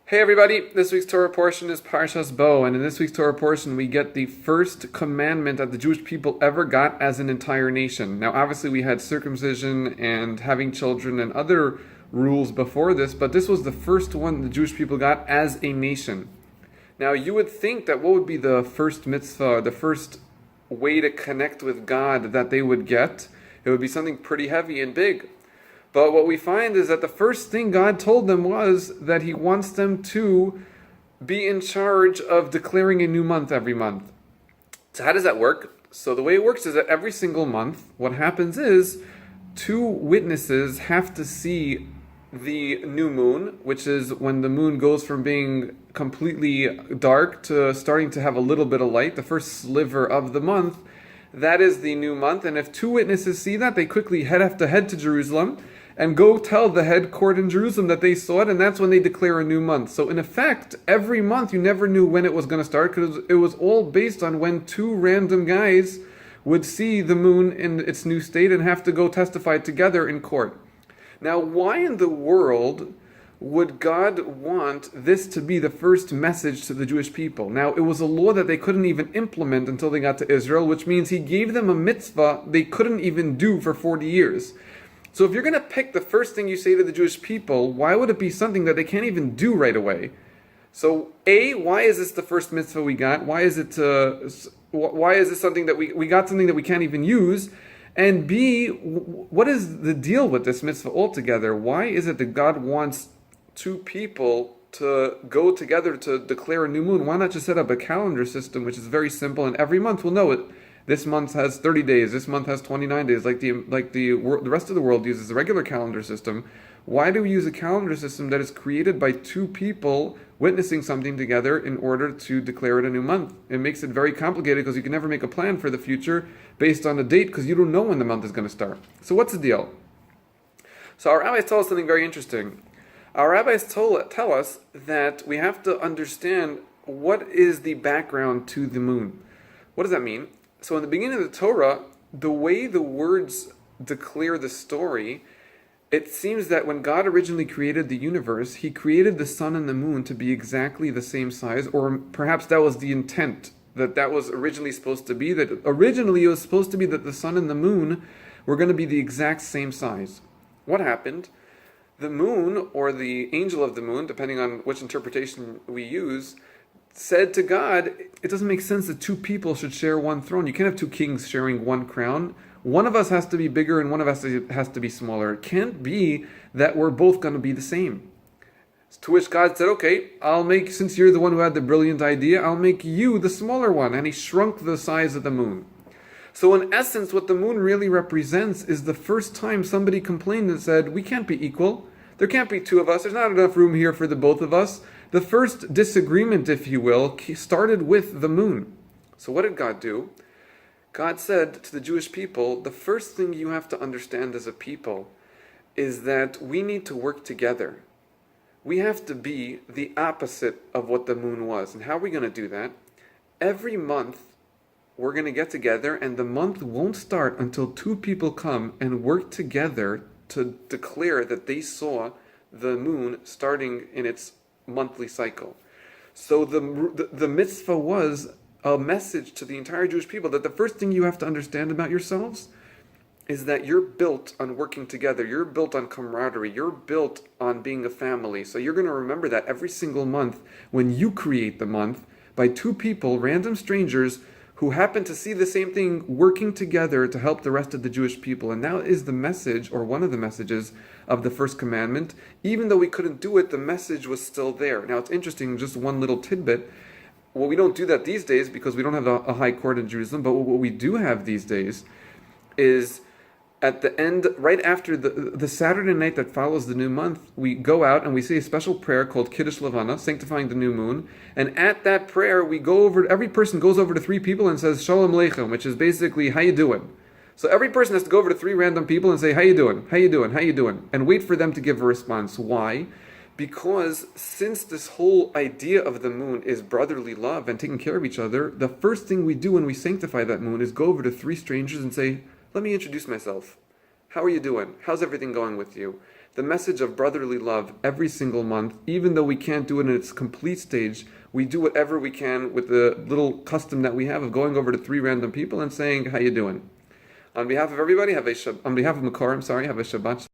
Hey everybody, this week's Torah portion is Parshat Bo, and in this week's Torah portion we get the first commandment that the Jewish people ever got as an entire nation. Now obviously we had circumcision and having children and other rules before this, but this was the first one the Jewish people got as a nation. Now you would think that what would be the first mitzvah, the first way to connect with God that they would get? It would be something pretty heavy and big. But what we find is that the first thing God told them was that He wants them to be in charge of declaring a new month every month. So how does that work? So the way it works is that every single month, what happens is two witnesses have to see the new moon, which is when the moon goes from being completely dark to starting to have a little bit of light, the first sliver of the month. That is the new month. And if two witnesses see that, they quickly have to head to Jerusalem and go tell the head court in Jerusalem that they saw it, and that's when they declare a new month. So in effect, every month you never knew when it was going to start, because it was all based on when two random guys would see the moon in its new state and have to go testify together in court. Now, why in the world would God want this to be the first message to the Jewish people? Now, it was a law that they couldn't even implement until they got to Israel, which means He gave them a mitzvah they couldn't even do for 40 years. So if you're going to pick the first thing you say to the Jewish people, why would it be something that they can't even do right away? So A, why is this the first mitzvah we got? Why is it something that we got something that we can't even use? And B, what is the deal with this mitzvah altogether? Why is it that God wants two people to go together to declare a new moon? Why not just set up a calendar system, which is very simple, and every month we'll know it. This month has 30 days. This month has 29 days. Like the rest of the world uses a regular calendar system. Why do we use a calendar system that is created by two people witnessing something together in order to declare it a new month? It makes it very complicated because you can never make a plan for the future based on a date because you don't know when the month is going to start. So what's the deal? So our rabbis tell us something very interesting. Our rabbis tell us that we have to understand what is the background to the moon. What does that mean? So in the beginning of the Torah, the way the words declare the story, it seems that when God originally created the universe, He created the sun and the moon to be exactly the same size, or perhaps that was the intent, that was originally supposed to be, that originally it was supposed to be that the sun and the moon were going to be the exact same size. What happened? The moon, or the angel of the moon, depending on which interpretation we use, said to God, it doesn't make sense that two people should share one throne. You can't have two kings sharing one crown. One of us has to be bigger and one of us has to be smaller. It can't be that we're both going to be the same. To which God said, okay, since you're the one who had the brilliant idea, I'll make you the smaller one. And He shrunk the size of the moon. So in essence, what the moon really represents is the first time somebody complained and said, we can't be equal. There can't be two of us. There's not enough room here for the both of us. The first disagreement, if you will, started with the moon. So what did God do? God said to the Jewish people, the first thing you have to understand as a people is that we need to work together. We have to be the opposite of what the moon was. And how are we going to do that? Every month, we're going to get together, and the month won't start until two people come and work together to declare that they saw the moon starting in its monthly cycle. So the mitzvah was a message to the entire Jewish people that the first thing you have to understand about yourselves is that you're built on working together. You're built on camaraderie. You're built on being a family. So you're going to remember that every single month when you create the month by two people, random strangers, who happen to see the same thing working together to help the rest of the Jewish people. And that is the message, or one of the messages, of the first commandment. Even though we couldn't do it, the message was still there. Now it's interesting, just one little tidbit. Well, we don't do that these days because we don't have a high court in Jerusalem, but what we do have these days is at the end, right after the Saturday night that follows the new month, we go out and we say a special prayer called Kiddush Levana, sanctifying the new moon. And at that prayer, every person goes over to three people and says Shalom Aleichem, which is basically, how you doing? So every person has to go over to three random people and say, how you doing? How you doing? How you doing? And wait for them to give a response. Why? Because since this whole idea of the moon is brotherly love and taking care of each other, the first thing we do when we sanctify that moon is go over to three strangers and say, let me introduce myself. How are you doing? How's everything going with you? the message of brotherly love every single month. Even though we can't do it in its complete stage, we do whatever we can with the little custom that we have of going over to 3 random people and saying, how you doing? On behalf of everybody, on behalf of Makor, have a Shabbat